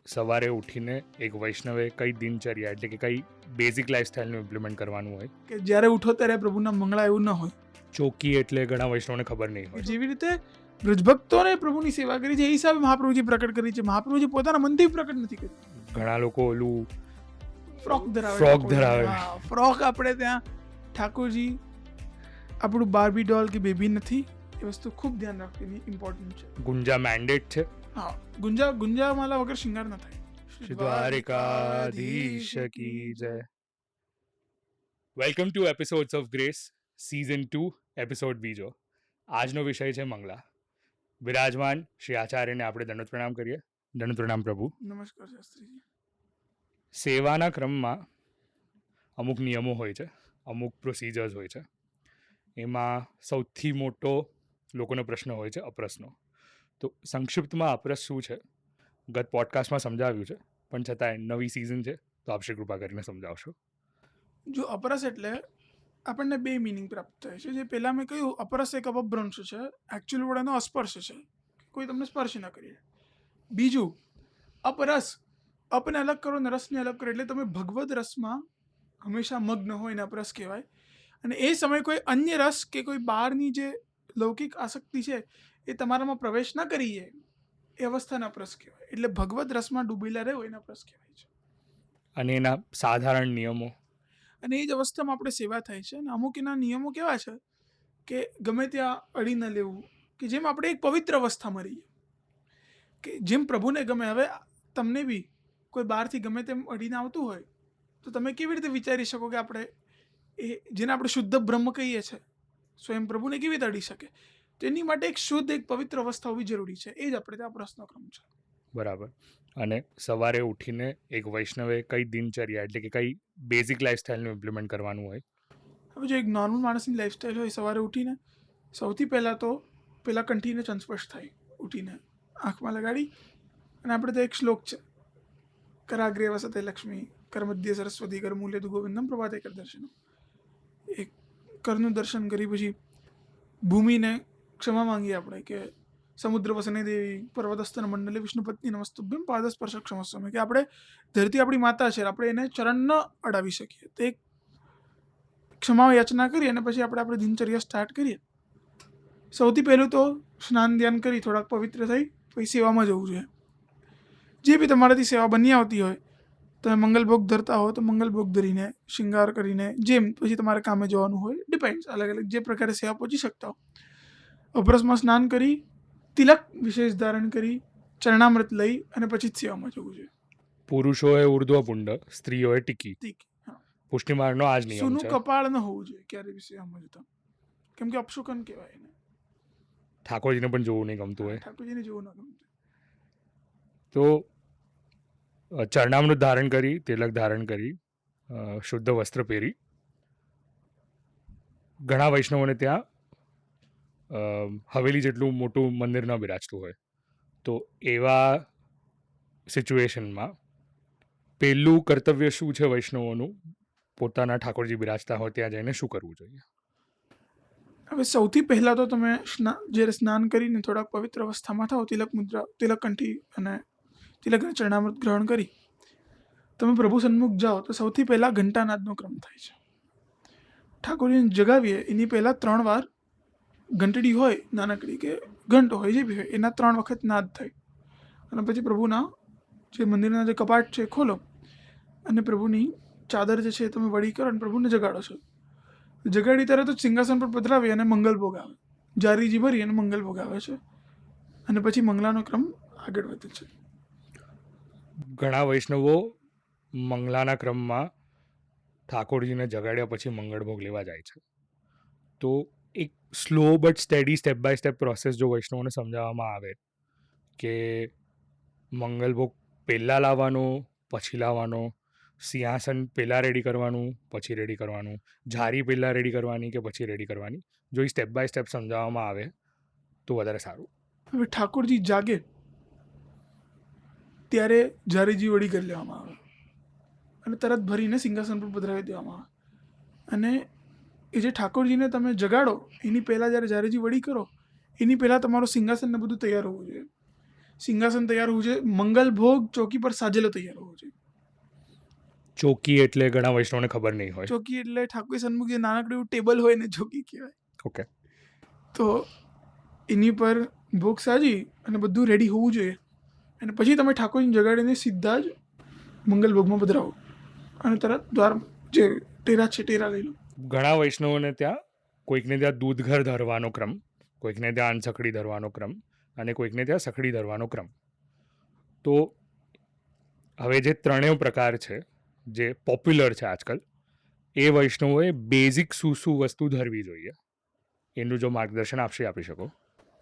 સવારે ઉઠીને એક વૈષ્ણવે કઈ દિનચર્યા એટલે કે કઈ બેઝિક લાઈફસ્ટાઈલનું ઇમ્પ્લિમેન્ટ કરવાનું હોય કે જ્યારે ઉઠો ત્યારે પ્રભુના મંગળા એવું ન હોય. ચોકી એટલે ઘણા વૈષ્ણવને ખબર નહીં હોય. જેવી રીતે બ્રજભક્તોને પ્રભુની સેવા કરી છે એ હિસાબે મહાપ્રભુજી પ્રકટ કરી છે. મહાપ્રભુજી પોતાના મનથી પ્રકટ નથી કરી. ઘણા લોકો ઓલું ફ્રોક ધરાવે. ફ્રોક ધરાવે. ફ્રોક આપણે ત્યાં ઠાકોરજી આપણું બાર્બી ડોલ કે બેબી નથી. એ વસ્તુ ખૂબ ધ્યાન રાખવી ઇમ્પોર્ટન્ટ છે. ગુંજા મેન્ડેટ છે. હા, ગુંજામાલા વગર શિંગાર ન થાય. દ્વારિકાધીશ કી જય. Welcome to episodes of grace season 2 episode બીજો. આજનો વિષય છે મંગલા. વિરાજમાન શ્રી આચાર્યને આપણે દંડવત પ્રણામ કરીએ. દંડવત પ્રણામ પ્રભુ. નમસ્કાર શાસ્ત્રીજી. સેવાના ક્રમમાં અમુક નિયમો હોય છે, અમુક પ્રોસિજર્સ હોય છે. એમાં સૌથી મોટો લોકોનો પ્રશ્ન હોય છે અપરસનો. તો સંક્ષિપ્તમાં અપરસ શું છે ગત પોડકાસ્ટમાં સમજાવ્યું છે, પણ છતાંય નવી સિઝન છે તો આપશે કૃપા કરીને સમજાવશો. જો અપરસ એટલે આપણને બે મિનિંગ પ્રાપ્ત થાય છે. જે પહેલાં મેં કહ્યું અપરસ એક અપભ્રંશ છે, એકચ્યુઅલ વર્ડ એનો અસ્પર્શ છે, કોઈ તમને સ્પર્શ ન કરીએ. બીજું અપરસ, અપને અલગ કરો ને રસને અલગ કરો, એટલે તમે ભગવદ રસમાં હંમેશા મગ્ન હોય ને અપરસ કહેવાય. અને એ સમયે કોઈ અન્ય રસ કે કોઈ બહારની જે લૌકિક આસક્તિ છે એ તમારામાં પ્રવેશ ન કરીએ એ અવસ્થાને અપરસ કહેવાય. એટલે ભગવદ રસમાં ડૂબેલા રહે એને અપરસ કહેવાય છે. અને એના સાધારણ નિયમો. અને એ જ અવસ્થામાં આપણે સેવા થાય છે. અને અમુક એના નિયમો કેવા છે કે ગમે ત્યાં અડી ન લેવું, કે જેમ આપણે એક પવિત્ર અવસ્થામાં રહીએ, કે જેમ પ્રભુને ગમે. હવે તમને બી કોઈ બહારથી ગમે તેમ અડીને આવતું હોય તો તમે કેવી રીતે વિચારી શકો કે આપણે એ જેને આપણે શુદ્ધ બ્રહ્મ કહીએ છીએ સ્વયં પ્રભુને કેવી રીતે અડી શકે? તો એની માટે એક શુદ્ધ, એક પવિત્ર અવસ્થા હોવી જરૂરી છે. એ જ આપણે ત્યાં પ્રશ્નો ક્રમ છે. બરાબર. અને સવારે ઉઠીને એક વૈષ્ણવે કઈ દિનચર્યા એટલે કે કઈ બેઝિક લાઈફસ્ટાઈલનું ઇમ્પ્લિમેન્ટ કરવાનું હોય? હવે જો એક નોર્મલ માણસની લાઈફસ્ટાઈલ હોય, સવારે ઉઠીને સૌથી પહેલાં તો પહેલાં કંઠીને ચંસ્પર્શ થાય. ઉઠીને આંખમાં લગાડી અને આપણે તો એક શ્લોક છે, કરાગ્રે વસતે લક્ષ્મી કરમધ્ય સરસ્વતી કરમૂલ્ય તુ ગોવિંદમ પ્રભાતે કર દર્શનમ. એક કરનું દર્શન કરી પછી ભૂમિને ક્ષમા માંગીએ આપણે કે સમુદ્ર વસને દેવી પર્વતસ્તન મંડલે વિષ્ણુપત્ની નમસ્તુભ્યમ પાદસ્પર્શ ક્ષમસ્વમે, કે આપણે ધરતી આપણી માતા છે, આપણે એને ચરણ ન અડાવી શકીએ. તો એક ક્ષમા યાચના કરી અને પછી આપણે દિનચર્યા સ્ટાર્ટ કરીએ. સૌથી પહેલું તો સ્નાન ધ્યાન કરી થોડાક પવિત્ર થઈ પછી સેવામાં જવું જોઈએ. જે બી તમારાથી સેવા બની આવતી હોય, તમે મંગલભોગ ધરતા હો તો મંગલભોગ ધરીને શૃંગાર કરીને, જેમ પછી તમારે કામે જવાનું હોય, ડિપેન્ડ્સ, અલગ અલગ જે પ્રકારે સેવા પહોંચી શકતા હો. અપરસમાં સ્નાન કરી તિલક વિશેષ ધારણ કરી ચરણામૃત લઈ અને પછી જ સેવામાં જવું જોઈએ. પુરુષોએ ઉર્ધ્વપુંડ, સ્ત્રીઓએ ટીકી. પુષ્ટિમાર્ગનો આ જ નિયમ સૂનું છે. કપાળ ન હોવું જોઈએ ક્યારે બી સેવામાં જતા, કેમ કે અપશુકન કહેવાય એને. ઠાકોરજીને પણ જોવું નહીં ગમતું હોય ઠાકોરજીને જોવું ન ગમતું. તો ચરણામૃત ધારણ કરી, તિલક ધારણ કરી, શુદ્ધ વસ્ત્ર પહેરી, ઘણા વૈષ્ણવોને ત્યાં હવેલી જેટલું મોટું મંદિર ન બિરાજતું હોય, તો એવા સિચ્યુએશનમાં પહેલું કર્તવ્ય શું છે વૈષ્ણવોનું? પોતાના ઠાકોરજી બિરાજતા હોય ત્યાં જઈને શું કરવું જોઈએ? હવે સૌથી પહેલાં તો તમે જ્યારે સ્નાન કરીને થોડાક પવિત્ર અવસ્થામાં થાઓ, તિલક મુદ્રા, તિલક કંઠી અને તિલક અને ચરણામૃત ગ્રહણ કરી તમે પ્રભુ સન્મુખ જાઓ તો સૌથી પહેલાં ઘંટાનાદનો ક્રમ થાય છે. ઠાકોરજીને જગાવીએ એની પહેલાં 3 વાર ઘંટડી હોય નાનકડી કે ઘંટ હોય, જે બી હોય, એના 3 વખત નાદ થાય. અને પછી પ્રભુના જે મંદિરના જે કપાટ છે ખોલો અને પ્રભુની ચાદર જે છે તમે વળી કરો અને પ્રભુને જગાડો છો. જગાડી તરત જ સિંહાસન પર પધરાવી અને મંગલ ભોગ આવે, જારીજી ભરી અને મંગલ ભોગ આવે છે. અને પછી મંગલાનો ક્રમ આગળ વધે છે. ઘણા વૈષ્ણવો મંગલાના ક્રમમાં ઠાકોરજીને જગાડ્યા પછી મંગળભોગ લેવા જાય છે. તો એક slow but steady step by step process જો વૈષ્ણવોને સમજાવવામાં આવે કે મંગલભોગ પહેલાં લાવવાનો, પછી લાવવાનો, સિંહાસન પહેલાં રેડી કરવાનું, પછી રેડી કરવાનું, જારી પહેલાં રેડી કરવાની કે પછી રેડી કરવાની, જો એ સ્ટેપ બાય સ્ટેપ સમજાવવામાં આવે તો વધારે સારું. હવે ઠાકોરજી જાગે ત્યારે જારીજી વળી કરી લેવામાં આવે અને તરત ભરીને સિંહાસન પર પધરાવી દેવામાં આવે. અને એ જે ઠાકોરજીને તમે જગાડો એની પહેલાં જ્યારે જારીજી વળી કરો એની પહેલાં તમારું સિંહાસન ને બધું તૈયાર હોવું જોઈએ. સિંહાસન તૈયાર હોવું જોઈએ, મંગલ ભોગ ચોકી પર સાજેલો તૈયાર હોવો જોઈએ. ચોકી એટલે ઘણા વૈષ્ણવને ખબર નહીં હોય. ચોકી એટલે ઠાકોર સન્મુખ જે નાનકડું એવું ટેબલ હોય ને ચોકી કહેવાય. ઓકે. તો એની પર ભોગ સાજી અને બધું રેડી હોવું જોઈએ, અને પછી તમે ઠાકોરજીને જગાડીને સીધા જ મંગલ ભોગમાં પધરાવો અને તરત દ્વાર જે ટેરા છે ટેરા લઈ લો. ઘણા વૈષ્ણવોને ત્યાં કોઈકને ત્યાં દૂધઘર ધરવાનો ક્રમ, કોઈકને ત્યાં અનસખડી ધરવાનો ક્રમ અને કોઈકને ત્યાં સખડી ધરવાનો ક્રમ. તો હવે જે ત્રણેય પ્રકાર છે જે પોપ્યુલર છે આજકાલ, એ વૈષ્ણવોએ બેઝિક શું વસ્તુ ધરવી જોઈએ, એનું જો માર્ગદર્શન આપી શકો.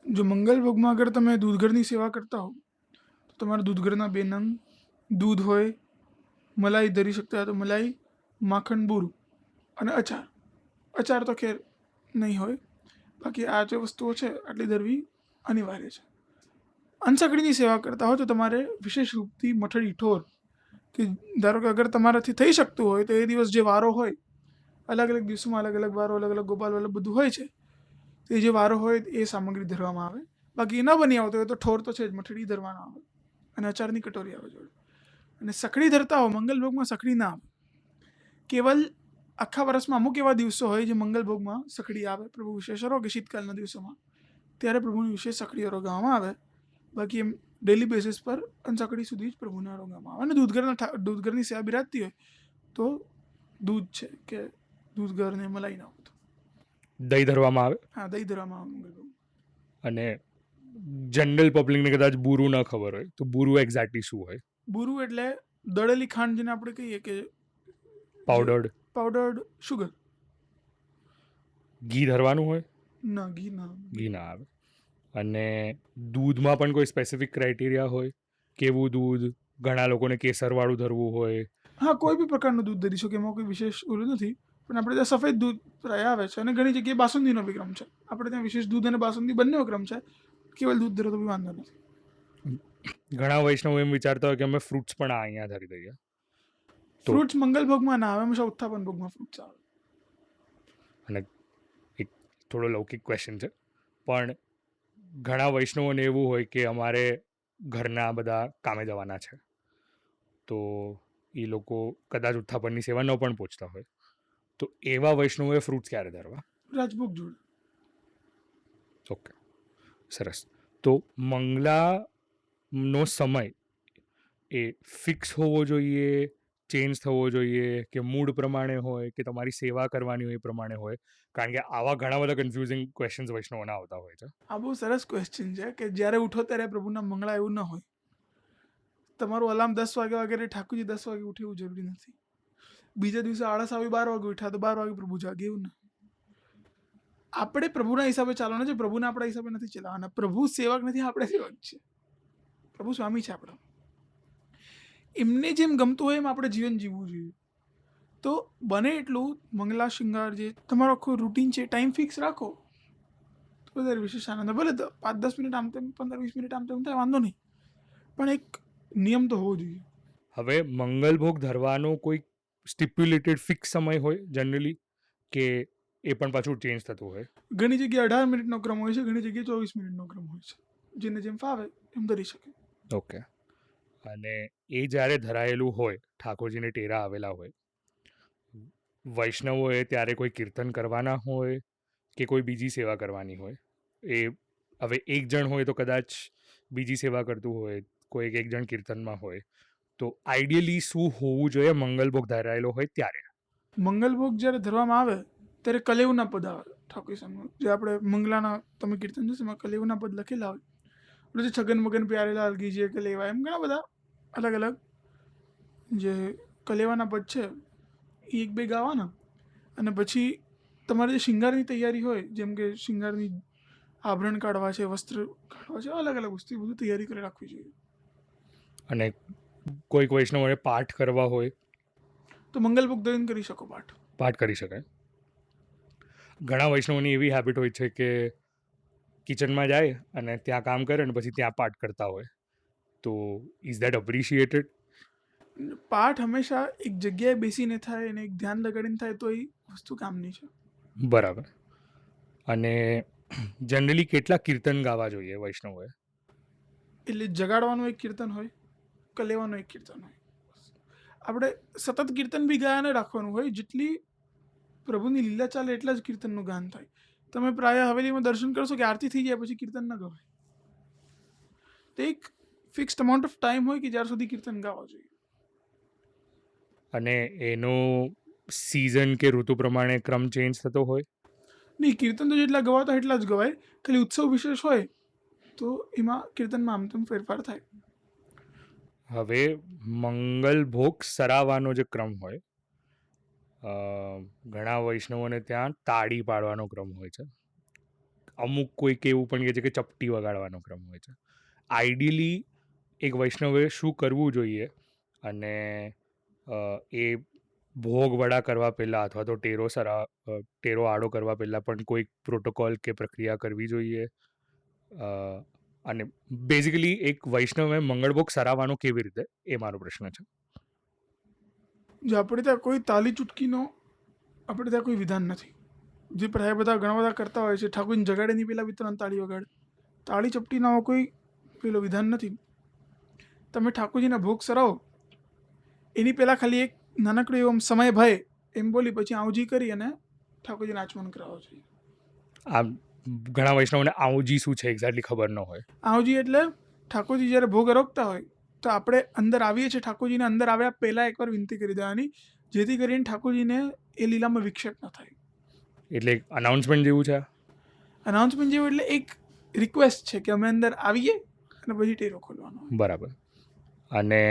જો મંગલ ભોગમાં અગર તમે દૂધઘરની સેવા કરતા હો તો તમારા દૂધઘરના 2 નંગ દૂધ હોય, મલાઈ ધરી શકતા હોય તો મલાઈ, માખણ, બુરું અને અચાર. અચાર તો ખેર નહીં હોય, બાકી આ જે વસ્તુઓ છે આટલી ધરવી અનિવાર્ય છે. અનસકડીની સેવા કરતા હોય તો તમારે વિશેષ રૂપથી મઠડી ઠોર, કે ધારો કે અગર તમારાથી થઈ શકતું હોય તો એ દિવસ જે વારો હોય, અલગ અલગ દિવસોમાં અલગ અલગ વારો, અલગ અલગ ગોપાલ વલ્લભ બધું હોય છે, તો એ જે વારો હોય એ સામગ્રી ધરવામાં આવે. બાકી ન બની આવતો હોય તો ઠોર તો છે જ, મઠડી ધરવાનો આવે અને અચારની કટોરી આવે જોડે. અને સખડી ધરતા હો, મંગલ ભોગમાં સખડી ના આવે. કેવલ આખા વર્ષમાં અમુક એવા દિવસો હોય જે મંગલ ભોગમાં સખડી આવે, પ્રભુ વિશેષરો કે શીતકાલના દિવસોમાં, ત્યારે પ્રભુની વિશેષ સખડી આરોગવામાં આવે. બાકી એમ ડેલી બેસિસ પર અનસકડી સુધી જ પ્રભુને આરોગવામાં આવે. અને દૂધઘરની સેવા બિરાજતી હોય તો દૂધ છે કે દૂધઘર ને મલાઈ ના હોય, દહીં ધરવામાં આવે. હા, દહીં ધરવામાં આવે મંગલ ભોગ. અને જનરલ પબ્લિકને કદાચ બુરું ન ખબર હોય તો બુરું એક્ઝેક્ટલી શું હોય? બુરું એટલે દળેલી ખાંડ, જેને આપણે કહીએ કે પાવડર્ડ શુગર. ઘી ધરવાનું હોય? ના, ઘી ના આવે. અને દૂધમાં પણ કોઈ સ્પેસિફિક ક્રાઇટેરિયા હોય? કેવું દૂધ? ઘણા લોકોને કેસરવાળું ધરવું હોય. હા, કોઈ બી પ્રકારનું દૂધ ધરી શકે, એમાં કોઈ વિશેષ ઓલું નથી. પણ આપણે ત્યાં સફેદ દૂધ પ્રાય આવે છે, અને ઘણી જગ્યાએ બાસુંદીનો બી ક્રમ છે. આપણે ત્યાં વિશેષ દૂધ અને બાસુંદી બંનેનો ક્રમ છે. કેવલ દૂધ ધરો તો બી વાંધો નથી. ઘણા વૈષ્ણવ એમ વિચારતા હોય કે અમે ફ્રૂટ્સ પણ અહીંયા ધરી દઈએ. ફ્રૂટ્સ મંગલ ભોગમાં ના આવે, હંમેશા ઉત્થાપન ભોગમાં ફ્રૂટ્સ આવે. અને એક થોડો લૌકિક ક્વેશ્ચન છે, પણ ઘણા વૈષ્ણવોને એવું હોય કે અમારે ઘરના બધા કામે જવાના છે, તો એ લોકો કદાચ ઉત્થાપનની સેવા ન પણ પહોંચતા હોય, તો એવા વૈષ્ણવોએ ફ્રૂટ્સ ક્યારે ધરવા? રાજભોગ જોડે. ઓકે, સરસ. તો મંગલાનો સમય એ ફિક્સ હોવો જોઈએ, ચેન્જ થવો જોઈએ, કે મૂડ પ્રમાણે હોય, કે તમારી સેવા કરવાની હોય એ પ્રમાણે હોય? કારણ કે આવા ઘણા બધા કન્ફ્યુઝિંગ ક્વેશ્ચન્સ વૈષ્ણવોના આવતા હોય છે. આ બહુ સરસ ક્વેશ્ચન છે કે જ્યારે ઉઠો ત્યારે પ્રભુના મંગળા એવું ન હોય. તમારું અલાર્મ 10 વાગે વાગે ઠાકોરજી 10 વાગે ઉઠે એવું જરૂરી નથી. બીજા દિવસે આળસ આવી 12 વાગે ઉઠ્યા તો 12 વાગે પ્રભુ જાગે એવું ના. આપણે પ્રભુના હિસાબે ચાલવાના છે, પ્રભુને આપણા હિસાબે નથી ચલાવવાના. પ્રભુ સેવક નથી, આપણે સેવક છે. પ્રભુ સ્વામી છે આપણા. એમને જેમ ગમતું હોય એમ આપણે જીવન જીવવું જોઈએ. તો બને એટલું મંગલા શૃંગાર જે તમારો આખું રૂટીન છે, ટાઈમ ફિક્સ રાખો તો વધારે વિશેષ આનંદ. ભલે 5-10 મિનિટ આમ તેમ, 15-20 મિનિટ આમ તેમ થાય, વાંધો નહીં, પણ એક નિયમ તો હોવો જોઈએ. હવે મંગલ ભોગ ધરવાનો કોઈ સ્ટિપ્યુલેટેડ ફિક્સ સમય હોય જનરલી, કે એ પણ પાછું ચેન્જ થતું હોય? ઘણી જગ્યાએ 18 મિનિટનો ક્રમ હોય છે, ઘણી જગ્યાએ 24 મિનિટનો ક્રમ હોય છે. જેને જેમ ફાવે એમ ધરી શકે. ઓકે. અને એ જ્યારે ધરાયેલું હોય, ઠાકોરજીને ટેરા આવેલા હોય, વૈષ્ણવોએ ત્યારે કોઈ કીર્તન કરવાના હોય કે કોઈ બીજી સેવા કરવાની હોય? એ હવે એક જણ હોય તો કદાચ બીજી સેવા કરતું હોય, કોઈ એક જણ કીર્તનમાં હોય, તો આઈડિયલી શું હોવું જોઈએ મંગલ ભોગ ધરાયેલો હોય ત્યારે? મંગલ ભોગ જ્યારે ધરવામાં આવે ત્યારે કલેવના પદ આવે ઠાકોર સામે. જે આપણે મંગલાના તમે કીર્તન જોશો એમાં કલેવના પદ લખેલા હોય. એટલે જે છગન મગન પ્યારેલાલ ગીજે કલેવા, એમ ઘણા બધા અલગ અલગ જે કલેવાના પદ છે એ 1-2 ગાવાના. અને પછી તમારે જે શિંગારની તૈયારી હોય, જેમ કે શિંગારની આભરણ કાઢવા છે, વસ્ત્ર કાઢવા છે, અલગ અલગ વસ્તુ બધું તૈયારી કરી રાખવી જોઈએ. અને કોઈક વૈષ્ણવોએ પાઠ કરવા હોય તો મંગલ ભોગ ધરીને કરી શકો પાઠ કરી શકાય. ઘણા વૈષ્ણવોની એવી હેબિટ હોય છે કે કિચનમાં જાય અને ત્યાં કામ કરે અને પછી ત્યાં પાઠ કરતા હોય, તો ઇઝ ધેટ અપ્રિશિએટેડ? પાઠ હંમેશા એક જગ્યાએ બેસીને થાય અને એક ધ્યાન લગાડીને થાય તો એ વસ્તુ કામની છે. બરાબર. અને જનરલી કેટલા કીર્તન ગાવા જોઈએ વૈષ્ણવોએ? એટલે જગાડવાનું એક કીર્તન હોય, કલેવાનું એક કીર્તન હોય. આપણે સતત કીર્તન બી ગાયાને રાખવાનું હોય. જેટલી પ્રભુની લીલા ચાલે એટલા જ કીર્તનનું ગાન થાય. તમે પ્રાય હવેલીમાં દર્શન કરશો કે આરતી થઈ જાય પછી કીર્તન ન ગવાય. તો એક ફિક્સ્ડ અમાઉન્ટ ઓફ ટાઈમ હોય કે જ્યાર સુધી કીર્તન ગાવા જોઈએ. અને એનો સિઝન કે ઋતુ પ્રમાણે ક્રમ ચેન્જ થતો હોય? નહીં, કીર્તન તો જેટલા ગવાતા એટલા જ ગવાય. ખાલી ઉત્સવ વિશેષ હોય તો એમાં કીર્તનમાં આમ તેમ ફેરફાર થાય. હવે મંગલ ભોગ સરાવવાનો જે ક્રમ હોય, ઘણા વૈષ્ણવોને ત્યાં તાળી પાડવાનો ક્રમ હોય છે. અમુક કોઈક એવું પણ કહે છે કે ચપટી વગાડવાનો ક્રમ હોય છે. આઈડિયલી એક વૈષ્ણવે શું કરવું જોઈએ અને એ ભોગ વડા કરવા પહેલાં અથવા તો ટેરો આડો કરવા પહેલાં પણ કોઈ પ્રોટોકોલ કે પ્રક્રિયા કરવી જોઈએ? અને બેઝિકલી એક વૈષ્ણવે મંગળભોગ સરાવવાનો કેવી રીતે, એ મારો પ્રશ્ન છે. જો આપણે ત્યાં કોઈ તાલી ચૂટકીનો આપણે ત્યાં કોઈ વિધાન નથી. જે પ્રાય બધા ઘણા બધા કરતા હોય છે, ઠાકોરને જગાડે નહીં પહેલાં બી 3 તાળી વગાડે. તાળી ચપટીનો કોઈ પેલો વિધાન નથી. તમે ઠાકોરજીના ભોગ સરાવો એની પહેલાં ખાલી એક નાનકડું એવું સમય ભય એમ બોલી પછી આવજી કરી અને ઠાકોરજીને આચમન કરાવવો જોઈએ. આ ઘણા વૈષ્ણવોને આવજી શું છે એક્ઝેક્ટલી ખબર ન હોય. આવજી એટલે ઠાકોરજી જ્યારે ભોગ અરોગતા હોય તો આપણે અંદર આવીએ છીએ, ઠાકોરજીને અંદર આવ્યા પહેલાં એકવાર વિનંતી કરી દેવાની, જેથી કરીને ઠાકોરજીને એ લીલામાં વિક્ષેપ ન થાય. એટલે એક અનાઉન્સમેન્ટ જેવું છે. અનાઉન્સમેન્ટ જેવું એટલે એક રિક્વેસ્ટ છે કે અમે અંદર આવીએ અને પછી ટેરો ખોલવાનો. બરાબર. અને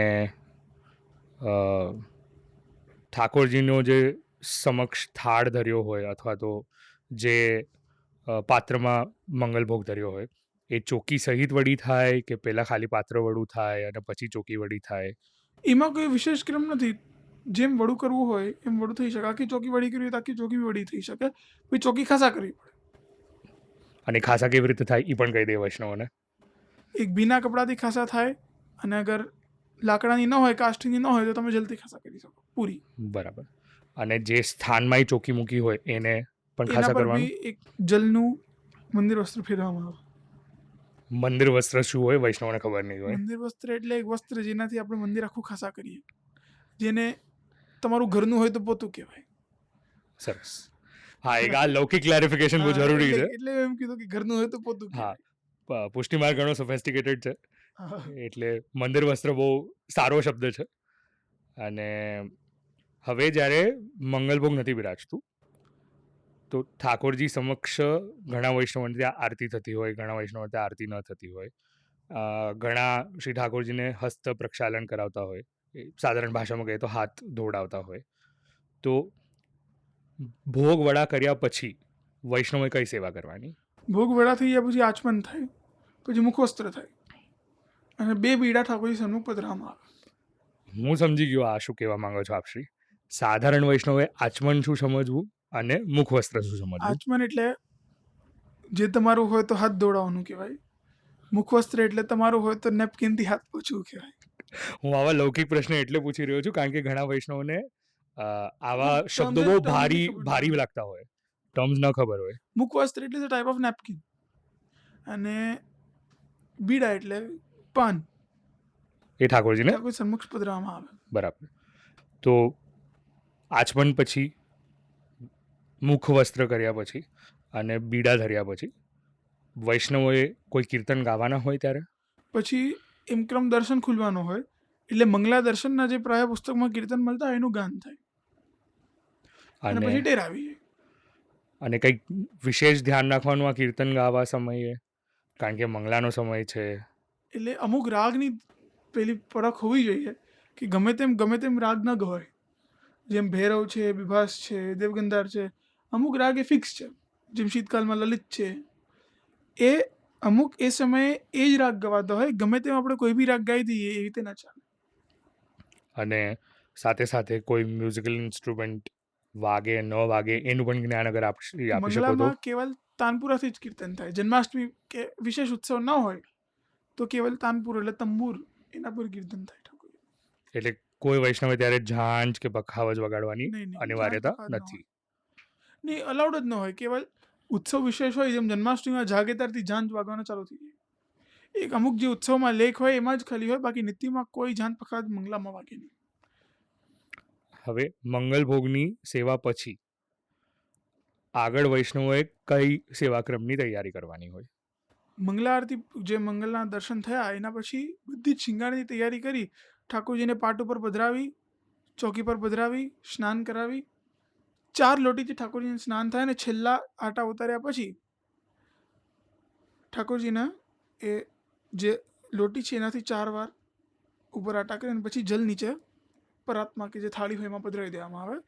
ઠાકોરજીનો જે સમક્ષ થાળ ધર્યો હોય અથવા તો જે પાત્રમાં મંગલભોગ ધર્યો હોય એ ચોકી સહિત વડી થાય કે પહેલાં ખાલી પાત્ર વડું થાય અને પછી ચોકી વડી થાય? એમાં કોઈ વિશેષ ક્રમ નથી. જેમ વડું કરવું હોય એમ વડું થઈ શકે. આખી ચોકી વડી કરવી હોય તો આખી ચોકી વડી થઈ શકે. પછી ચોકી ખાસા કરવી પડે. અને ખાસા કેવી રીતે થાય એ પણ કહી દે વૈષ્ણવોને. એક ભીના કપડાથી ખાસા થાય અને અગર લાકડાની ન હોય, કાષ્ઠની ન હોય તો તમે જલ્દી ખાસા કરી શકો પૂરી. બરાબર. અને જે સ્થાનમાં ચોકી મૂકી હોય એને પણ એના ખાસા પર કરવાનું? બી એક જલનું મંદિર વસ્ત્ર ફેરવામાં આવે. મંદિર વસ્ત્ર શું હોય વૈષ્ણવને ખબર નહીં હોય. મંદિર વસ્ત્ર એટલે એક વસ્ત્ર જેનાથી આપણે મંદિર આખું ખાસા કરીએ, જેને તમારું ઘરનું હોય તો પોતું કહેવાય. સરસ. હા, એક આ લૌકિક ક્લેરિફિકેશન બહુ જરૂરી છે. એટલે એમ કીધું કે ઘરનું હોય તો પોતું હા, કહેવાય. પુષ્ટિમાર્ગ ઘણો સોફેસ્ટિકેટેડ છે હા. એટલે મંદિર વસ્ત્ર બહુ સારો શબ્દ છે. અને હવે જ્યારે મંગલભોગ નથી બિરાજતું તો ઠાકોરજી સમક્ષ ઘણા વૈષ્ણવોને ત્યાં આરતી થતી હોય, ઘણા વૈષ્ણવો ત્યાં આરતી ન થતી હોય. ઘણા શ્રી ઠાકોરજીને હસ્ત પ્રક્ષાલન કરાવતા હોય, સાધારણ ભાષામાં કહીએ તો હાથ ધોવડાવતા હોય. તો ભોગ વડા કર્યા પછી વૈષ્ણવે કઈ સેવા કરવાની? ભોગ વડા થઈ ગયા પછી આચમન થાય, પછી મુખવસ્ત્ર થાય અને 2 બીડા ઠાકોરજી સન્મુખ પધરાવવામાં આવે. હું સમજી ગયો આ શું કહેવા માંગો છો આપશ્રી. સાધારણ વૈષ્ણવે આચમન શું સમજવું અને મુખવસ્ત્ર શું સમજવું? આચમન એટલે જે તમારું હોય તો હાથ ધોડાવવાનું કહેવાય. મુખવસ્ત્ર એટલે તમારું હોય તો નેપકિનથી હાથ પોછવું કહેવાય. હું આવા લૌકિક પ્રશ્ન એટલે પૂછી રહ્યો છું કારણ કે ઘણા વૈષ્ણવોને આવા શબ્દો બહુ ભારી લાગતા હોય, ટર્મ્સ ન ખબર હોય. મુખવસ્ત્ર એટલે ટાઈપ ઓફ નેપકિન અને બીડા એટલે પાન એ ઠાકોરજીને ઠાકોર સન્મુખ પધરાવવામાં આવે. બરાબર. તો આચમન પછી, મુખ વસ્ત્ર કર્યા પછી અને બીડા ધર્યા પછી વૈષ્ણવોએ કોઈ કીર્તન ગાવાના હોય ત્યારે પછી એમક્રમ દર્શન ખુલવાનો હોય એટલે મંગલા દર્શનના જે પ્રાય પુસ્તકમાં કીર્તન મળતા હોય એનું ગાન થાય અને પછી ટેર આવી જાય. અને કંઈક વિશેષ ધ્યાન રાખવાનું આ કીર્તન ગાવા સમયે, કારણ કે મંગલાનો સમય છે. એટલે અમુક રાગની પેલી પરખ હોવી જોઈએ કે ગમે તેમ રાગ ન ગવાય. જેમ ભૈરવ છે, બિભાસ છે, દેવગંધાર છે, અમુક રાગ એ ફિક્સ છે. જેમ શીતકાલમાં લલિત છે, એ અમુક એ સમયે એ જ રાગ ગવાતો હોય. ગમે તેમ આપણે કોઈ બી રાગ ગાઈ દઈએ એ રીતે ના ચાલે. અને સાથે સાથે કોઈ મ્યુઝિકલ ઇન્સ્ટ્રુમેન્ટ વાગે ન વાગે એનું પણ જ્ઞાન અગર આપી શકો તો. મંગલામાં કેવલ તાનપુરાથી જ કીર્તન થાય. જન્માષ્ટમી કે વિશેષ ઉત્સવ ન હોય તો કેવલ તાનપુર એટલે તંબુર એના પર કીર્તન થાય ઠાકોર. એટલે કોઈ વૈષ્ણવે ત્યારે ઝાંઝ કે પખાવજ વગાડવાની અનિવાર્યતા નથી. નહીં, અલાઉડ જ ન હોય. કેવલ ઉત્સવ વિશેષ હોય જેમ જન્માષ્ટમીમાં જાગેતારથી ઝાંઝ વાગવાનો ચાલુ થઈ જાય એક અમુક જે ઉત્સવમાં લેખ હોય એમાં જ ખાલી હોય, બાકી નીતિમાં કોઈ જાન પખાત મંગલામાં વાગે નહીં. હવે મંગલ ભોગની સેવા પછી આગળ વૈષ્ણવોએ કઈ સેવાક્રમની તૈયારી કરવાની હોય? મંગલા આરતી, જે મંગલના દર્શન થયા એના પછી બધી જ શિંગારની તૈયારી કરી, ઠાકોરજીને પાટ ઉપર પધરાવી, ચોકી પર પધરાવી, સ્નાન કરાવી, 4 લોટીથી ઠાકોરજીને સ્નાન થાય, અને છેલ્લા આટા ઉતાર્યા પછી ઠાકોરજીના એ જે લોટી છે એનાથી 4 વાર ઉપર આટા કરી અને પછી જલ નીચે પરાતમાં કે જે થાળી હોય એમાં પધરાવી દેવામાં આવે.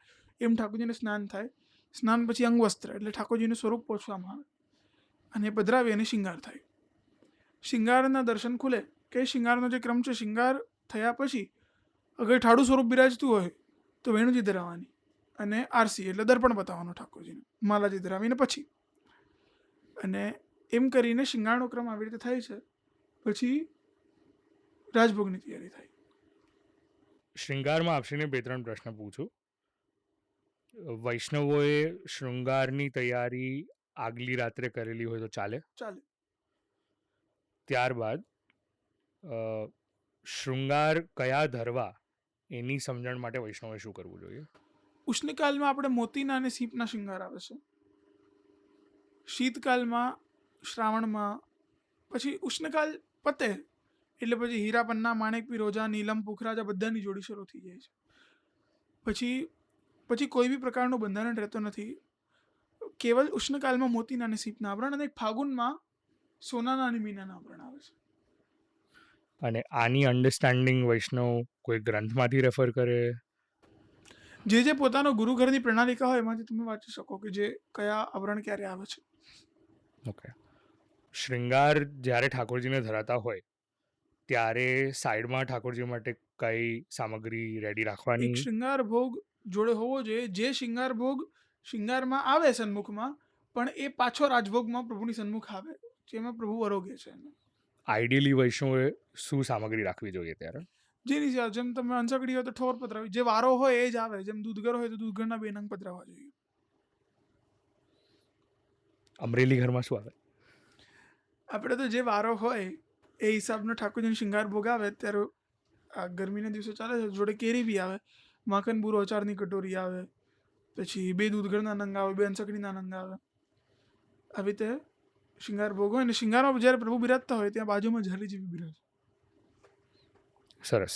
એમ ઠાકોરજીને સ્નાન થાય. સ્નાન પછી અંગવસ્ત્ર એટલે ઠાકોરજીનું સ્વરૂપ પહોંચવામાં આવે અને પધરાવી અને શિંગાર થાય. શિંગારના દર્શન ખુલે કે શિંગારનો જે ક્રમ છે, શિંગાર થયા પછી અગર ઠાડું સ્વરૂપ બિરાજતું હોય તો વેણુજી ધરાવવાની અને આરસી એટલે દર્પણ બતાવવાનું ઠાકોરજીને, માલાજી ધરાવીને પછી. અને એમ કરીને શિંગારનો ક્રમ આવી રીતે થાય છે. પછી રાજભોગની તૈયારી થાય. શૃંગારમાં આપશીને 2-3 પ્રશ્ન પૂછું. વૈષ્ણવોએ શૃંગારની તૈયારી આગલી રાત્રે કરેલી હોય તો ચાલે? ચાલે. ત્યારબાદ શૃંગાર કયા ધરવા એની સમજણ માટે વૈષ્ણવોએ શું કરવું જોઈએ? ઉષ્ણકાલમાં આપણે મોતીના અને સીપના શિંગાર આવે છે. શીતકાલમાં, શ્રાવણમાં, પછી ઉષ્ણકાલ પતે એટલે પછી હીરા, પન્ના, માણેક, પિરોજા, નીલમ, પુખરાજ આ બધાની જોડી શરૂ થઈ જાય છે. પછી કોઈ બી પ્રકારનું બંધારણ રહેતો નથી. કેવલ ઉષ્ણકાલમાં મોતીના અને સીપના આભરણ, અને ફાગુનમાં સોનાના અને મીનાના આભરણ આવે છે. અને આની અન્ડરસ્ટેન્ડિંગ વૈષ્ણવ કોઈ ગ્રંથમાંથી રેફર કરે? જે પોતાનો ગુરુઘરની પ્રણાલિકા હોય એમાંથી તમે વાંચી શકો કે જે કયા આવરણ ક્યારે આવે છે. ઓકે. શૃંગાર જ્યારે ઠાકોરજીને ધરાતા હોય ત્યારે સાઈડમાં ઠાકોરજી માટે કઈ સામગ્રી રેડી રાખવાની? એક શૃંગાર ભોગ જોડે હોવો જોઈએ. જે શૃંગાર ભોગ શૃંગારમાં આવે સન્મુખમાં, પણ એ પાછો રાજભોગમાં પ્રભુની સન્મુખ આવે, જેમાં પ્રભુ આરોગ્ય છે. આઈડિયલી વૈષ્ણવોએ શું સામગ્રી રાખવી જોઈએ ત્યારે? જેની સાથે જેમ તમે અંસકડી હોય તો ઠોર પધરાવી, જે વારો હોય એ જ આવે. જેમ દૂધગર હોય તો દૂધગરના 2 નંગ પધરાવવા જોઈએ. અમરેલી ઘરમાં શું આવે? આપણે તો જે વારો હોય એ હિસાબનો ઠાકોરજીનો શિંગાર ભોગ આવે. ત્યારે આ ગરમીના દિવસો ચાલે છે, જોડે કેરી બી આવે, માખન બુરો અચારની કટોરી આવે, પછી 2 દૂધગરના નંગ આવે, 2 અંસકડીના નંગ આવે. આવી રીતે શિંગાર ભોગ હોય. અને શિંગારમાં જ્યારે પ્રભુ બિરાજતા હોય ત્યાં બાજુમાં ઝાલીજી બી બિરાજે. સરસ.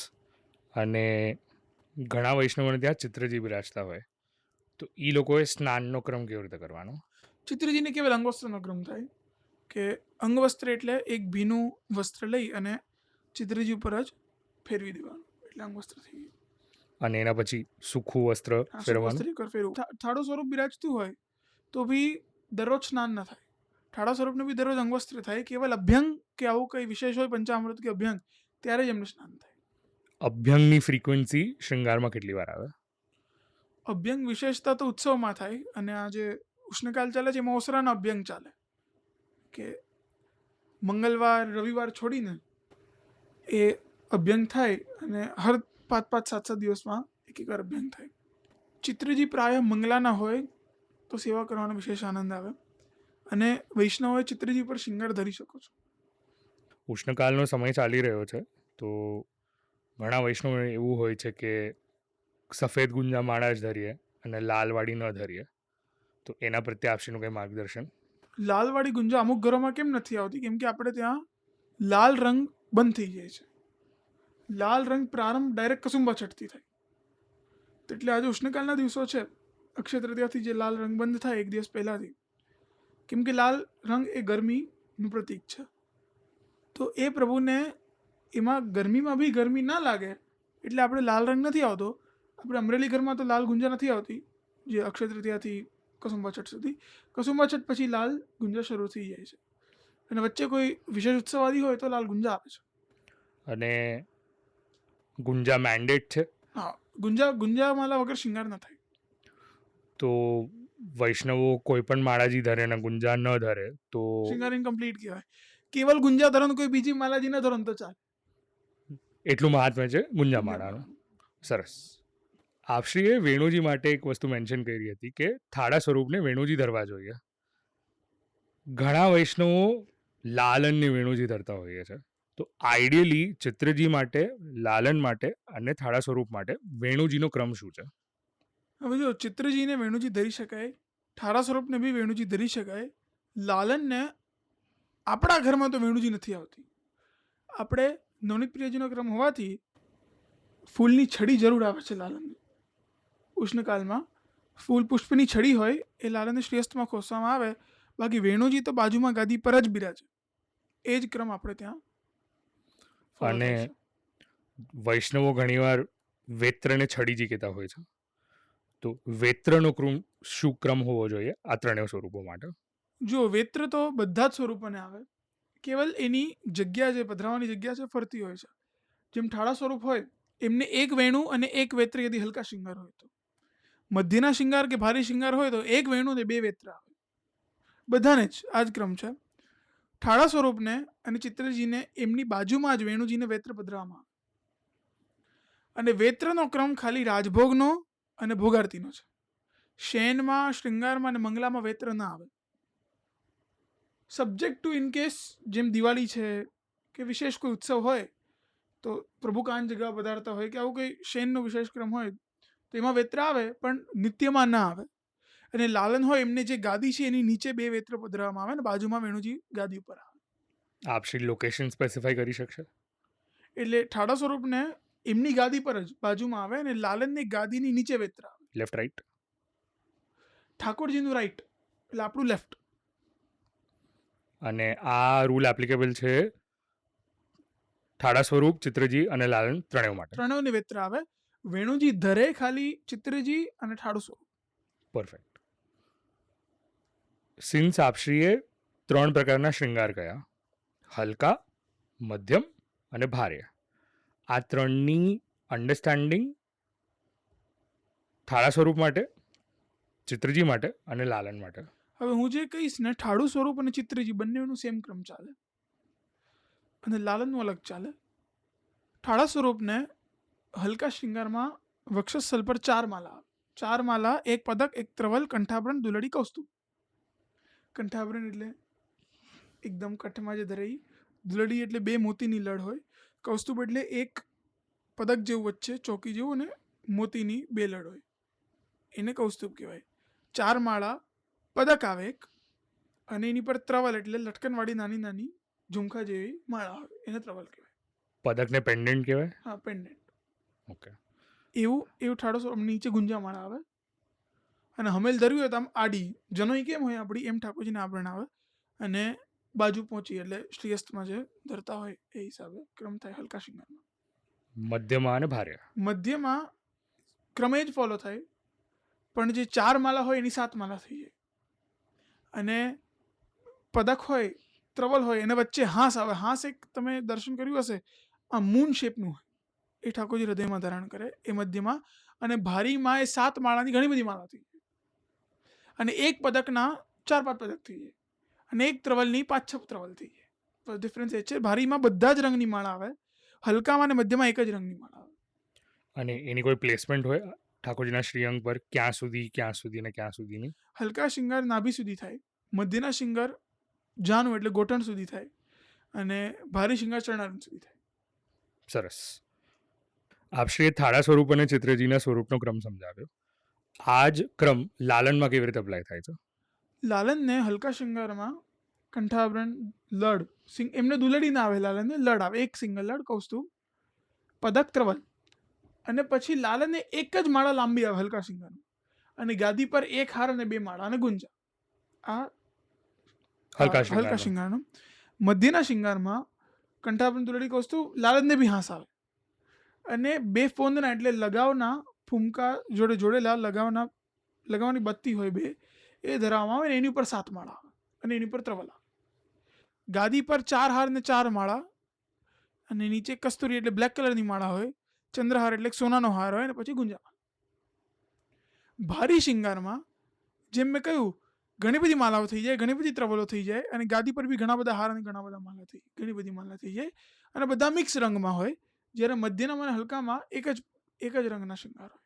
અને ઘણા વૈષ્ણવોને ત્યાં ચિત્રજી બિરાજતા હોય તો એ લોકોએ સ્નાનનો ક્રમ કેવી રીતે કરવાનો? ચિત્રજીને કેવલ અંગવસ્ત્રનો ક્રમ થાય કે અંગવસ્ત્ર એટલે એક ભીનું વસ્ત્ર લઈ અને ચિત્રજી ઉપર જ ફેરવી દેવાનું, એટલે અંગવસ્ત્ર થઈ ગયું. અને એના પછી સૂકું વસ્ત્ર ફેરવવાનું? વસ્ત્ર એકવાર ફેરવું. ઠાડો સ્વરૂપ બિરાજતું હોય તો બી દરરોજ સ્નાન ન થાય. ઠાડા સ્વરૂપને બી દરરોજ અંગવસ્ત્ર થાય. કેવલ અભ્યંગ કે આવું કંઈ વિશેષ હોય, પંચામૃત કે અભ્યંગ, ત્યારે જ એમને સ્નાન થાય. અભ્યંગની ફ્રીક્વન્સી શૃંગારમાં કેટલી વાર આવે? અભ્યંગ વિશેષતા તો ઉત્સવમાં થાય, અને આ જે ઉષ્ણકાલ ચાલે છે એમાં ઓસરાના અભ્યંગ ચાલે, કે મંગળવાર, રવિવાર છોડીને એ અભ્યંગ થાય, અને હર 5-7 દિવસમાં એક વાર અભ્યંગ થાય. ચિત્રજી પ્રાય મંગલાના હોય તો સેવા કરવાનો વિશેષ આનંદ આવે, અને વૈષ્ણવોએ ચિત્રજી પર શિંગાર ધરી શકો છો. ઉષ્ણકાલનો સમય ચાલી રહ્યો છે તો ઘણા વૈષ્ણવ એવું હોય છે કે સફેદ ગુંજા માળા જ ધરીએ અને લાલવાળી ન ધરીએ, તો એના પ્રત્યે આપશીનું કંઈ માર્ગદર્શન? લાલવાળી ગુંજા અમુક ઘરોમાં કેમ નથી આવતી? કેમ કે આપણે ત્યાં લાલ રંગ બંધ થઈ જાય છે. લાલ રંગ પ્રારંભ ડાયરેક્ટ કસુંબા છઠથી થાય. એટલે આજે ઉષ્ણકાલના દિવસો છે, અક્ષય તૃતીયાથી જે લાલ રંગ બંધ થાય 1 દિવસ પહેલાંથી, કેમ કે લાલ રંગ એ ગરમીનું પ્રતીક છે. તો એ પ્રભુને એમાં ગરમીમાં બી ગરમી ના લાગે એટલે આપણે લાલ રંગ નથી આવતો. આપણે અમરેલી ઘરમાં તો લાલ ગુંજા નથી આવતી, જે અક્ષય તૃતીયાથી કસુંબા છઠ સુધી. કસુંબા છઠ પછી લાલ ગુંજા શરૂ થઈ જાય છે, અને વચ્ચે કોઈ વિશેષ ઉત્સવાદી હોય તો લાલ ગુંજા આવે છે. અને ગુંજા મેન્ડેટ છે? હા, ગુંજામાલા વગર શિંગાર ન થાય. તો વૈષ્ણવો કોઈ પણ માળાજી ધરે ને ગુંજા ન ધરે તો શિંગાર ઇનકમ્પ્લીટ કહેવાય. કેવલ ગુંજા ધરો કોઈ બીજી માલાજી ન ધરો તો ચાલે. એટલું મહાત્મ્ય છે ગુંજા માળાનું. સરસ. આપશ્રીએ વેણુજી માટે એક વસ્તુ મેન્શન કરી હતી કે થાળા સ્વરૂપને વેણુજી ધરવા જોઈએ. ઘણા વૈષ્ણવો લાલનને વેણુજી ધરતા હોઈએ છે. તો આઈડિયલી ચિત્રજી માટે, લાલન માટે અને થાળા સ્વરૂપ માટે વેણુજીનો ક્રમ શું છે? હવે જો ચિત્રજીને વેણુજી ધરી શકાય, ઠારા સ્વરૂપને બી વેણુજી ધરી શકાય. લાલનને આપણા ઘરમાં તો વેણુજી નથી આવતી. આપણે નવનીત પ્રિયજીનો ક્રમ હોવાથી ફૂલની છડી જરૂર આવે છે લાલનને. ઉષ્ણકાલમાં ફૂલ પુષ્પની છડી હોય એ લાલનને શ્રેષ્ઠમાં ખોસવામાં આવે. બાકી વેણુજી તો બાજુમાં ગાદી પર જ બિરાજે. એ જ ક્રમ આપણે ત્યાં follow અને થાય છે. વૈષ્ણવો ઘણીવાર વેત્રને છડીજી કહેતા હોય છે. તો વેત્રનો શું ક્રમ હોવો જોઈએ આ ત્રણેય સ્વરૂપો માટે? જો વેત્ર તો બધા જ સ્વરૂપોને આવે, કેવલ એની જગ્યા જે પધરાવાની જગ્યા છે ફરતી હોય છે. જેમ ઠાળા સ્વરૂપ હોય એમને એક વેણુ અને એક વેત્ર યદી હલકા શિંગાર હોય તો, મધ્યના શિંગાર કે ભારી શિંગાર હોય તો એક વેણુ ને બે વેત્ર આવે. બધાને જ આ જ ક્રમ છે. ઠાળા સ્વરૂપને અને ચિત્રજીને એમની બાજુમાં જ વેણુજીને વેત્ર પધરાવવામાં આવે. અને વેત્રનો ક્રમ ખાલી રાજભોગનો અને ભોગારતીનો છે. શયનમાં, શૃંગારમાં અને મંગલામાં વેત્ર ના આવે. સબ્જેક્ટ ટુ ઇનકેસ જેમ દિવાળી છે કે વિશેષ કોઈ ઉત્સવ હોય તો પ્રભુ કાન જગા પધારતા હોય કે આવું કોઈ શયનનો વિશેષ ક્રમ હોય તો એમાં વેત્ર આવે, પણ નિત્યમાં ના આવે. અને લાલન હોય એમને જે ગાદી છે એની નીચે બે વેત્ર પધરાવવામાં આવે અને બાજુમાં વેણુજી ગાદી ઉપર આવે. આપ શ્રી લોકેશન સ્પેસિફાઈ કરી શકશે? એટલે ઠાડા સ્વરૂપને એમની ગાદી પર જ બાજુમાં આવે અને લાલનની ગાદીની નીચે વેત્ર આવે. Left right? ઠાકોરજીનું રાઈટ એટલે આપણું લેફ્ટ. અને આ રૂલ એપ્લિકેબલ છે થાળા સ્વરૂપ, ચિત્રજી અને લાલન ત્રણેય માટે? ત્રણેયને વેત્ર આવે. વેણુજી ધરે ખાલી ચિત્રજી અને ઠાડું સ્વરૂપ. પરફેક્ટ. સિન્સ આપશ્રીએ ત્રણ પ્રકારના શૃંગાર કયા, હલકા, મધ્યમ અને ભારે, આ ત્રણની અન્ડરસ્ટેન્ડિંગ થાળા સ્વરૂપ માટે, ચિત્રજી માટે અને લાલન માટે. હવે હું જે કહીશ ને ઠાડું સ્વરૂપ અને ચિત્રજી બંનેનું સેમ ક્રમ ચાલે અને લાલનનું અલગ ચાલે. ઠાડા સ્વરૂપને હલકા શૃંગારમાં વક્ષસ્થલ પર 4 માલા આવે. 4 માલા, એક પદક, એક ત્રવલ, કંઠાભરણ, દુલડી, કૌસ્તુભ. કંઠાભરણ એટલે એકદમ કઠમાં જે ધરાઈ, દુલડી એટલે 2 મોતીની લડ હોય, કૌસ્તુભ એટલે એક પદક જેવું વચ્ચે ચોકી જેવું અને મોતીની 2 લડ હોય, એને કૌસ્તુભ કહેવાય. 4 માળા પદક આવે એક, અને એની પર ત્રવલ એટલે લટકનવાળી નાની નાની ઝુમખા જેવી માળા આવે, એને ત્રવલ કહેવાય. પદકને પેન્ડન્ટ કહેવાય? હા, પેન્ડન્ટ. ઓકે. એવું એવું ઠાડો સ્વરૂપ. નીચે ગુંજા માળા આવે અને હમેલ ધરવી હોય તો આમ આડી જનોઈ કેમ હોય આપણી એમ ઠાકોરજીને આભરણ આવે અને બાજુ પહોંચી એટલે શ્રીઅસ્તમાં જે ધરતા હોય એ હિસાબે ક્રમ થાય હલકા શિંગારમાં. મધ્યમાં અને ભારે? મધ્યમાં ક્રમે જ ફોલો થાય, પણ જે 4 માલા હોય એની 7 માલા થઈ જાય. અને પદક હોય, ત્રવલ હોય, એને વચ્ચે હાંસ આવે. હાંસ એક તમે દર્શન કર્યું હશે, આ મૂન શેપનું હોય, એ ઠાકોરજી હૃદયમાં ધારણ કરે એ મધ્યમાં. અને ભારીમાં એ 7 માળાની ઘણી બધી માળા થઈ જાય. અને એક પદકના 4-5 પદક થઈ જાય અને એક ત્રવલની 5-6 ત્રવલ થઈ જાય. તો ડિફરન્સ એ છે, ભારીમાં બધા જ રંગની માળા આવે, હલકામાં અને મધ્યમાં એક જ રંગની માળા આવે. અને એની કોઈ પ્લેસમેન્ટ હોય ઠાકોરજીના શ્રીઅંગ પર, ક્યાં સુધી ને ક્યાં સુધીની? હલકા શિંગાર નાભી સુધી થાય, મધ્યના શિંગાર જાનું એટલે ગોઠણ સુધી થાય અને ભારી શિંગાર ચરણારંભ સુધી થાય. સરસ. આપશ્રીએ થાળા સ્વરૂપ અને ચિત્રજીના સ્વરૂપનો ક્રમ સમજાવ્યો. આ જ ક્રમ લાલનમાં કેવી રીતે અપ્લાય થાય છે? લાલનને હલકા શિંગારમાં કંઠાભરણ, લડ, એમને દુલડી ના આવે, લાલનને લડ આવે, એક સિંગલ લડ, કૌસ્તુભ, પદક, ત્રવલ. અને પછી લાલનને એક જ માળા લાંબી આવે હલકા શિંગારમાં અને ગાદી પર એક હાર અને 2 માળા અને ગુંજા. આ હલકા શિંગારનો. મધ્યના શિંગારમાં કંઠાભરણ, દુલડી, કૌસ્તુભ, લાલનને બી હાંસ આવે અને 2 ફોંદના એટલે લગાવના ફૂમકા જોડે જોડેલા લગાવવાની બત્તી હોય 2, એ ધરાવવામાં આવે અને એની ઉપર 7 માળા આવે અને એની ઉપર ત્રવલ આવે. ગાદી પર 4 હાર ને 4 માળા અને નીચે કસ્તુરી એટલે બ્લેક કલરની માળા હોય, ચંદ્રહાર એટલે સોનાનો હાર હોય અને પછી ગુંજા. ભારી શિંગારમાં જેમ મેં કહ્યું ઘણી બધી માળાઓ થઈ જાય, ઘણી બધી ત્રવલો થઈ જાય અને ગાદી પર બી ઘણા બધા હાર અને ઘણી બધી માળા થઈ જાય અને બધા મિક્સ રંગમાં હોય. જ્યારે મધ્યના અને હલકામાં એક જ રંગના શિંગાર હોય.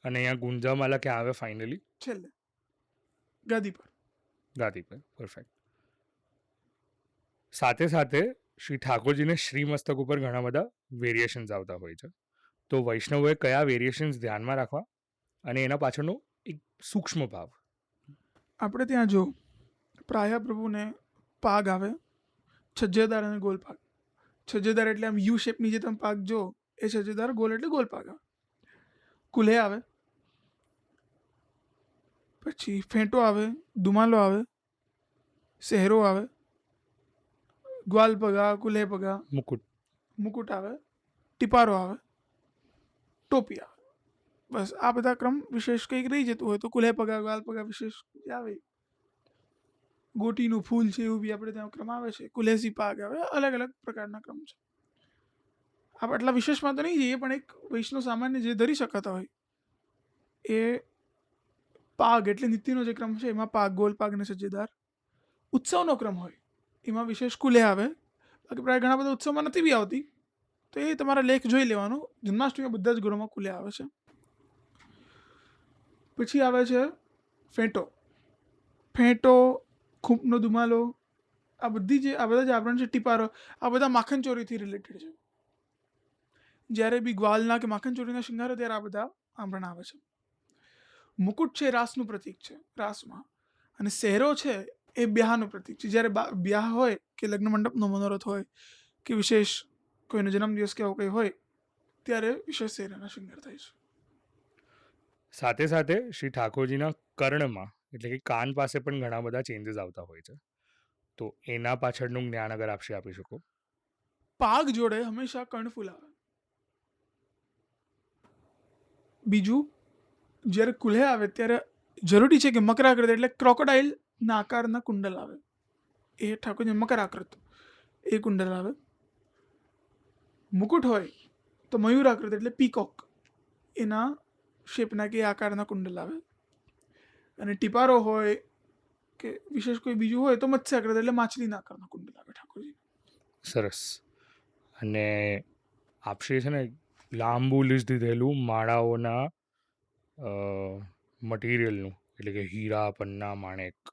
અને અહીંયા ગુંજામાલા ક્યાં આવે ફાઇનલી? છેલ્લે ગાદી પર. ગાદી પર. પરફેક્ટ. સાથે સાથે શ્રી ઠાકોરજીને શ્રીમસ્તક ઉપર ઘણા બધા વેરિએશન્સ આવતા હોય છે. તો વૈષ્ણવોએ કયા વેરિએશન્સ ધ્યાનમાં રાખવા અને એના પાછળનો એક સૂક્ષ્મ ભાવ. આપણે ત્યાં જો પ્રાય પ્રભુને પાગ આવે, છજ્જેદાર અને ગોલ પાગ. છજ્જેદાર એટલે આમ યુ શેપની જે તમે પાગ જો એ છજ્જેદાર, ગોલ એટલે ગોલ પાગ આવે. કુલ્હે આવે, પછી ફેંટો આવે, દુમાલો આવે, સહેરો આવે, ગ્વાલ પગા, કુલ્હે પગા, મુકુટ. મુકુટ આવે, ટીપારો આવે, ટોપી આવે. બસ આ બધા ક્રમ વિશેષ કંઈક રહી જતું હોય તો કુલ્હે પગા, ગ્વાલ પગા વિશેષ આવે. ગોટીનું ફૂલ છે એવું બી આપણે ત્યાં ક્રમ આવે છે. કુલ્હેસી પાગ આવે, અલગ અલગ પ્રકારના ક્રમ છે. આપણે આટલા વિશેષમાં તો નહીં જઈએ, પણ એક વૈષ્ણવ સામાન્ય જે ધરી શકાતા હોય એ પાગ એટલે નિત્યનો જે ક્રમ છે એમાં પાગ, ગોલ પાગ અને સજ્જેદાર. ઉત્સવનો ક્રમ હોય એમાં વિશેષ કુલ્હે આવે. બાકી પ્રાય ઘણા બધા ઉત્સવમાં નથી બી આવતી, તો એ તમારા લેખ જોઈ લેવાનો. જન્માષ્ટમીમાં બધા જ ઘરોમાં કુલ્હે આવે છે. પછી આવે છે ફેંટો. ફેંટો, ખૂંપનો દુમાલો, આ બધા જે આભરણ છે, ટીપારો, આ બધા માખણ ચોરીથી રિલેટેડ છે. જ્યારે બી ગ્વાલના કે માખણ ચોરીના શૃંગારો ત્યારે આ બધા આભરણ આવે છે. મુકુટ છે રાસનું પ્રતીક છે રાસમાં, અને સહેરો છે એ બ્યાહનું પ્રતીક છે. જ્યારે બ્યાહ હોય કે લગ્ન મંડપનો મનોરથ હોય કે વિશેષ કોઈનો જન્મદિવસ કે આવું કંઈ હોય ત્યારે વિશેષ સહેરાના શૃંગાર થાય છે. સાથે સાથે શ્રી ઠાકોરજીના કર્ણમાં એટલે કે કાન પાસે પણ ઘણા બધા ચેન્જીસ આવતા હોય છે. તો એના પાછળનું જ્ઞાન અગર આપશે આપી શકો. પાગ જોડે હંમેશા કર્ણફૂલ આવે. બીજું, જ્યારે કુલ્હે આવે ત્યારે જરૂરી છે કે મકરાકૃત એટલે ક્રોકોડાઇલના આકારના કુંડલ આવે. એ ઠાકોરજી મકરાકૃત એ કુંડલ આવે. મુકુટ હોય તો મયુરાકૃત એટલે પીકોક એના શેપના કે આકારના કુંડલ આવે. અને ટીપારો હોય કે વિશેષ કોઈ બીજું હોય તો મત્સ્યાકૃત એટલે માછલીના આકારના કુંડલ આવે ઠાકોરજી. સરસ. અને આપશે છે ને લાંબુ લિસ્ટ દીધેલું માળાઓના મટીરિયલનું, એટલે કે હીરા, પન્ના, માણેક,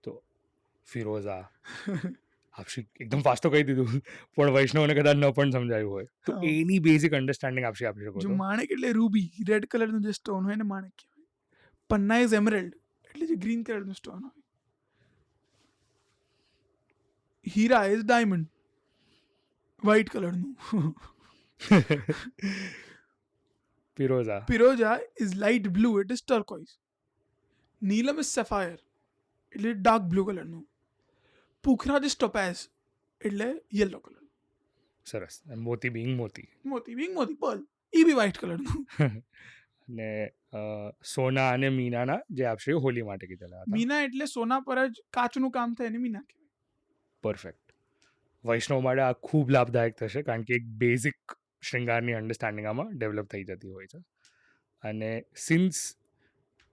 તો ફિરોઝા. આપશે એકદમ ફાસ્ટ તો કહી દીધું, પણ વૈષ્ણવને કદાચ ન પણ સમજાયું હોય તો હા. એની બેઝિક અન્ડરસ્ટેન્ડિંગ આપશે આપી શકો જો તો. માણેક એટલે રૂબી, રેડ કલરનું જે સ્ટોન હોય ને માણેક કહેવાય. પન્ના ઇઝ એમરેલ્ડ એટલે જે ગ્રીન કલરનું સ્ટોન હોય. હીરા ઇઝ ડાયમંડ, વ્હાઇટ કલરનું. ફિરોઝા. પિરોજા is light blue, it is turquoise. નીલમ ઇઝ સેફાયર એટલે ડાર્ક બ્લુ કલરનું. પુખરાજ ઇઝ ટોપેઝ એટલે યલો કલર. સરસ. મોતી બિંગ મોતી. મોતી બિંગ મોતી, પર્લ એ બી વ્હાઇટ કલરનું. અને સોના અને મીનાના જે આપશે એ હોલી માટે કીધેલા હતા. મીના એટલે સોના પર જ કાચનું કામ થાય એને મીના કહેવાય. પરફેક્ટ. વૈષ્ણવ માટે આ ખૂબ લાભદાયક થશે, કારણ કે એક બેઝિક શૃંગારની અન્ડરસ્ટેન્ડિંગ આમાં ડેવલપ થઈ જતી હોય છે. અને સિન્સ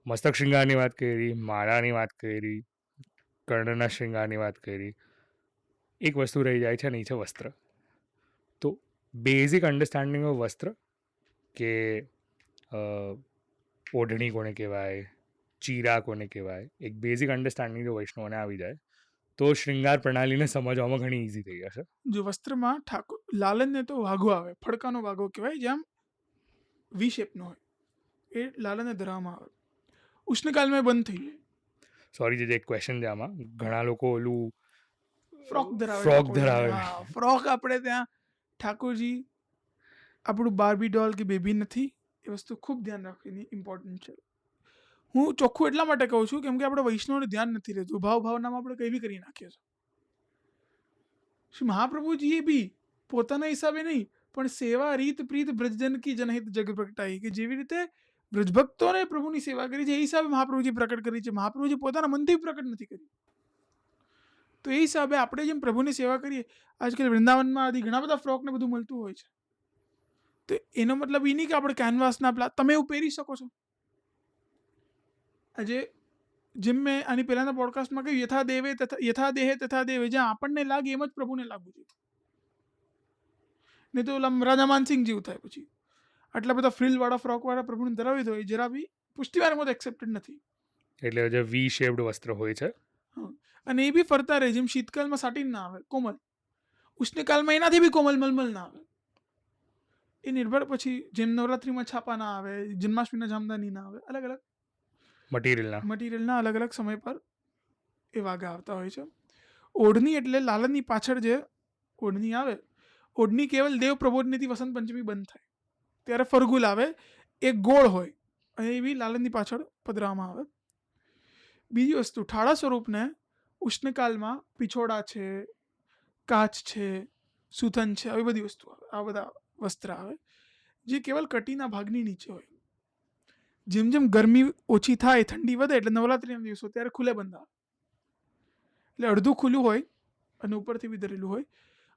મસ્તક શૃંગારની વાત કરી, માળાની વાત કરી, કર્ણના શૃંગારની વાત કરી, એક વસ્તુ રહી જાય છે અને એ છે વસ્ત્ર. તો બેઝિક અન્ડરસ્ટેન્ડિંગ ઓફ વસ્ત્ર, કે ઓઢણી કોને કહેવાય, ચીરા કોને કહેવાય, એક બેઝિક અન્ડરસ્ટેન્ડિંગ જો વૈષ્ણવને આવી જાય તો શૃંગાર પ્રણાલીને સમજવામાં ઘણી ઇઝી થઈ જશે. જો વસ્ત્રમાં ઠાકોર લાલનને તો વાઘો આવે, ફડકાનો વાઘો કહેવાય, જેમ વી શેપનો હોય એ લાલનને ધરવામાં આવે. ઉષ્ણકાલમાં એ બંધ થઈ જાય. સોરી જે એક ક્વેશ્ચન છે આમાં, ઘણા લોકો ઓલું ફ્રોક ધરાવે. ફ્રોક ઠાકોરજીને. ધરાવે. હા, ફ્રોક આપણે ત્યાં ઠાકોરજી આપણું બાર્બી ડોલ કે બેબી નથી. એ વસ્તુ ખૂબ ધ્યાન રાખવીની ઇમ્પોર્ટન્ટ છે. હું ચોખ્ખું એટલા માટે કહું છું કેમ કે આપણે વૈષ્ણવને ધ્યાન નથી રહેતું. ભાવનામાં આપણે કંઈ બી કરી નાખીએ છીએ. શ્રી મહાપ્રભુજીએ બી પોતાના હિસાબે નહીં, પણ સેવા રીત પ્રીત બ્રજજન કી જનહિત જગ પ્રગટાઈ, કે જેવી રીતે બ્રજભક્તોને પ્રભુની સેવા કરી છે એ હિસાબે મહાપ્રભુજી પ્રકટ કરી છે. મહાપ્રભુજી પોતાના મનથી પ્રકટ નથી કરી. તો એ હિસાબે આપણે જેમ પ્રભુની સેવા કરીએ, આજકાલ વૃંદાવનમાં આદિ ઘણા બધા ફ્રોક ને બધું મળતું હોય છે. તો એનો મતલબ એ નહીં કે આપણે કેનવાસના તમે એવું પહેરી શકો છો. આજે જેમ મેં આની પહેલાના પોડકાસ્ટમાં કહ્યું, યથા દેહે તથા દેવે, જ્યાં આપણને લાગે એમ જ પ્રભુને લાગવું જોઈએ. નહીં તો ઓલા રાજા માનસિંહ જેવું થાય. પછી આટલા બધા ફ્રિલવાળા ફ્રોકવાળા પ્રભુને ધરાવી દો, એ જરા બી પુષ્ટિવારમાં તો એક્સેપ્ટેડ નથી. એટલે જે વી શેપ્ડ વસ્ત્ર હોય છે હા. અને એ બી ફરતા રહે, જેમ શીતકાલમાં સાટીન ના આવે કોમલ, ઉષ્ણકાલમાં એનાથી બી કોમલ મલમલ ના આવે. એ નિર્ભર પછી જેમ નવરાત્રિમાં છાપા ના આવે, જન્માષ્ટમીના જામદાની ના આવે, અલગ અલગ મટીરિયલના. મટીરિયલના અલગ અલગ સમય પર એ વાઘા આવતા હોય છે. ઓઢણી એટલે લાલનની પાછળ જે ઓઢણી આવે, ઓઢણી કેવલ દેવ પ્રબોધનીથી વસંત પંચમી બંધ થાય ત્યારે ફરગુલ આવે, એ ગોળ હોય અને એ બી લાલનની પાછળ પધરાવવામાં આવે. બીજી વસ્તુ, ઠાળા સ્વરૂપને ઉષ્ણકાલમાં પિછોડા છે, કાચ છે, સુથન છે, આવી બધી વસ્તુ આવે, આ બધા વસ્ત્ર આવે જે કેવલ કટીના ભાગની નીચે હોય. જેમ જેમ ગરમી ઓછી થાય, ઠંડી વધે, એટલે નવરાત્રિના દિવસો ત્યારે ખુલ્લે બંધ આવે, એટલે અડધું ખુલ્લું હોય અને ઉપરથી બી ધરેલું હોય.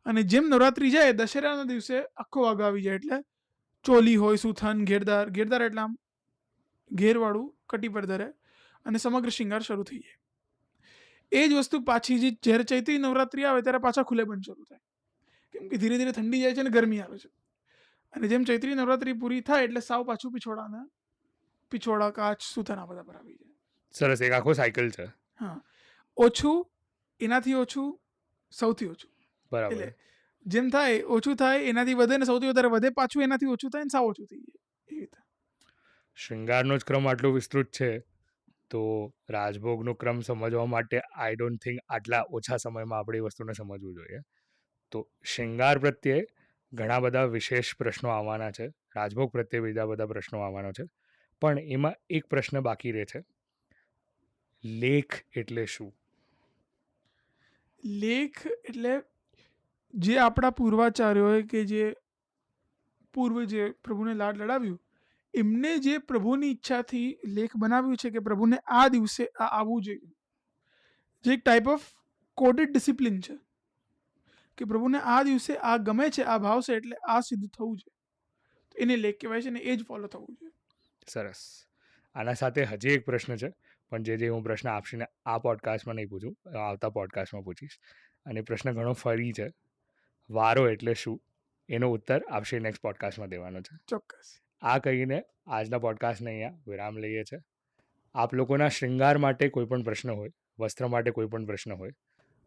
અને જેમ નવરાત્રિ જાય, દશેરાના દિવસે આખો વાઘો આવી જાય, એટલે ચોલી હોય, સુથન, ઘેરદાર, ઘેરદાર એટલે આમ ઘેરવાળું કટી પર ધરે અને સમગ્ર શૃંગાર શરૂ થઈ જાય. એ જ વસ્તુ પાછી જ્યારે ચૈત્રી નવરાત્રિ આવે ત્યારે પાછા ખુલ્લે બંધ શરૂ થાય, કેમ કે ધીરે ધીરે ઠંડી જાય છે અને ગરમી આવે છે. અને જેમ ચૈત્રી નવરાત્રિ પૂરી થાય એટલે સાવ પાછું પિછોડા, કાચ, સુથન આ બધા પર આવી જાય. સરસ, એક આખો સાયકલ છે. હા, ઓછું, એનાથી ઓછું, સૌથી ઓછું. બરાબર. એટલે જેમ થાય ઓછું થાય, એનાથી વધે ને સૌથી વધારે વધે, પાછું એનાથી ઓછું થાય ને સાવ ઓછું થઈ જાય, એવી રીતે. શૃંગારનો જ ક્રમ આટલો વિસ્તૃત છે, તો રાજભોગનો ક્રમ સમજવા માટે આઈ ડોન્ટ થિંક આટલા ઓછા સમયમાં આપણે એ વસ્તુને સમજવું જોઈએ. તો શૃંગાર પ્રત્યે ઘણા બધા વિશેષ પ્રશ્નો આવવાના છે, રાજભોગ પ્રત્યે બીજા બધા પ્રશ્નો આવવાનો છે, પણ એમાં એક પ્રશ્ન બાકી રહે છે, લેખ એટલે શું? લેખ એટલે જે આપણા પૂર્વાચાર્યોએ કે જે પૂર્વ જે પ્રભુને લાડ લડાવ્યું, એમને જે પ્રભુની ઈચ્છાથી લેખ બનાવ્યું છે કે પ્રભુને આ દિવસે આ આવવું જોઈએ, જે એક ટાઈપ ઓફ કોડેડ ડિસિપ્લિન છે કે પ્રભુને આ દિવસે આ ગમે છે, આ ભાવશે, એટલે આ સિદ્ધ થવું જોઈએ, તો એને લેખ કહેવાય છે અને એ જ ફોલો થવું જોઈએ. સરસ. આના સાથે હજી એક પ્રશ્ન છે, પણ જે હું પ્રશ્ન આપશીને આ પોડકાસ્ટમાં નહીં પૂછું, આવતા પોડકાસ્ટમાં પૂછીશ. અને પ્રશ્ન ઘણો ફરી છે, વારો એટલે શું? એનો ઉત્તર આપશે નેક્સ્ટ પોડકાસ્ટમાં દેવાનો છે. ચોક્કસ. આ કહીને આજના પોડકાસ્ટને અહીંયા વિરામ લઈએ છે. આપ લોકોના શૃંગાર માટે કોઈ પણ પ્રશ્ન હોય, વસ્ત્ર માટે કોઈ પણ પ્રશ્ન હોય,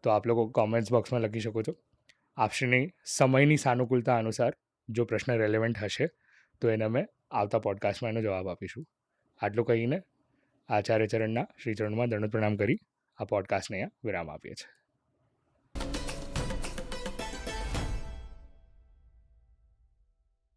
તો આપ લોકો કોમેન્ટ્સ બોક્સમાં લખી શકો છો. આપશ્રીની સમયની સાનુકૂળતા અનુસાર જો પ્રશ્ન રેલેવન્ટ હશે તો એને અમે આવતા પોડકાસ્ટમાં એનો જવાબ આપીશું. આટલું કહીને આચાર્ય ચરણના શ્રી ચરણમાં દંડ પ્રણામ કરી આ પોડકાસ્ટને અહીંયા વિરામ આપીએ છીએ.